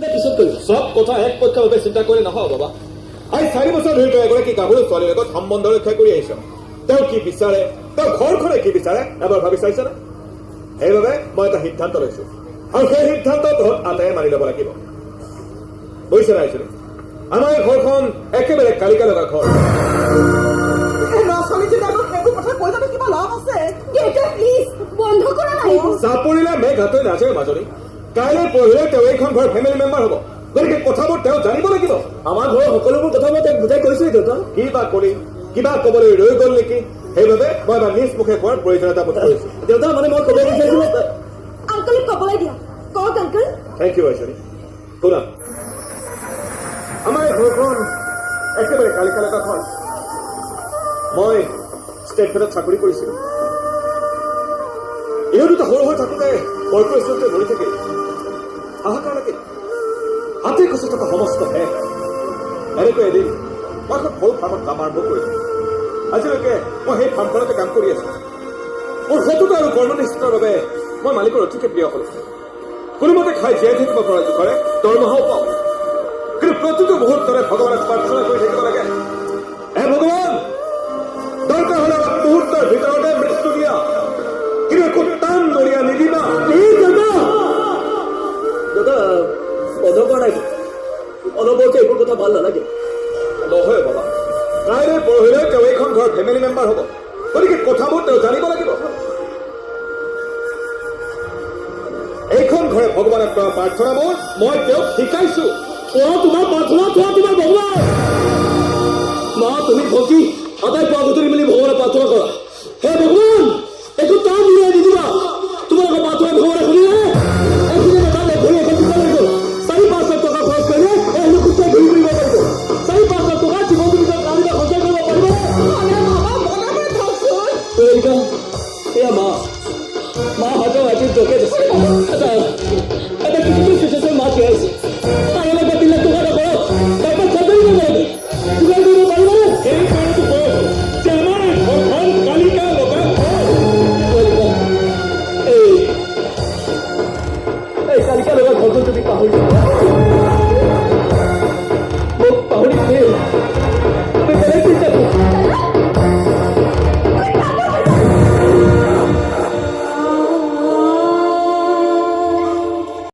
সব কথা একপক্ষভাৱে চিন্তা কৰি নহব বাবা। আজি 4 বছৰ ধৰি তই এগৰাকী গাভৰু ছোৱালীৰ লগত সম্বন্ধ ৰক্ষা কৰি আহিছ। তেওঁ কি বিচাৰে, তেওঁ ঘৰখনে কি বিচাৰে এবাৰ ভাবি চাইছনে? সেইবাবে মই এটা সিদ্ধান্ত লৈছো, আৰু সেই সিদ্ধান্ত তহঁত আটায়ে মানি ল'ব লাগিব। বুজিছে নাই? আমাৰ এই ঘৰখন একেবাৰে কালিকা লগা ঘৰ। চাপৰিলে মেঘ হাতৰি নাযায় মাজনী। কাইলৈ পৰহিলৈ তেওঁ এইখন ঘৰ ফেমিলি মেম্বাৰ হ'ব। গতিকে কথাবোৰ তেওঁ জানিব লাগিব। আমাৰ ঘৰৰ সকলোবোৰ কথা মই তেওঁক বুজাই কৈছো। দেউতা কি বা কৰি কিবা কবলৈ ৰৈ গল নেকি? সেইবাবে মই এবাৰ নিজ মুখে কোৱাৰ প্ৰয়োজনীয়তা বোধ কৰিছো। দেউতা মানে মই ক'ব বিচাৰিছিলো আংকলক ক'বলৈ দিয়া। কওক আংকল। Thank U ঐশ্বৰী। শুনা, আমাৰ এই ঘৰখন একেবাৰে কালিকা লগা ঘৰ। মই ষ্টেট বেংকত চাকৰি কৰিছিলো। এই দুটা সৰু হৈ থাকোঁতে কৰ্পৰেশ্যনটোৱে মৰি থাকিল। হাহাকাৰ লাগিল। হাতে খচি থকা সমস্ত শেষ। এনেকৈ এদিন মই এখন সৰু ফাৰ্মত কাম আৰম্ভ কৰিলো। আজিলৈকে মই সেই ফাৰ্মখনতে কাম কৰি আছো। মোৰ সততা আৰু কৰ্মনিষ্ঠতাৰ বাবে মই মালিকৰ অতিকে প্ৰিয় হলো। কোনোমতে খাই জীয়াই থাকিব পৰা জোখৰে দৰমহাও পাওঁ। কিন্তু প্ৰতিটো মুহূৰ্তৰে ভগৱানক প্ৰাৰ্থনা কৰি থাকিব লাগে, হে ভগৱান, দৰকাৰ হলে মুহূৰ্তৰ ভিতৰতে মৃত্যু দিয়া, কিন্তু একো টান দৰিয়া নিদিবা। দাদা অধকাৰ নাই, অনবৰতে এইবোৰ কথা ভাল নালাগে। নহয় বাবা, কাইলৈ পৰহিলৈ তেওঁ এইখন ঘৰ ফেমিলি মেম্বাৰ হ'ব। গতিকে কথাবোৰ তেওঁ জানিব লাগিব। এইখন ঘৰে ভগৱানক কৰা প্ৰাৰ্থনাবোৰ মই তেওঁক শিকাইছো। তোমাৰ প্ৰাৰ্থনা, তোমাৰ ভগৱান। মা তুমি ভক্তি আটাই পোৱা গধূলি মিলি ভগৱানক প্ৰাৰ্থনা কৰা। হে ভগৱান,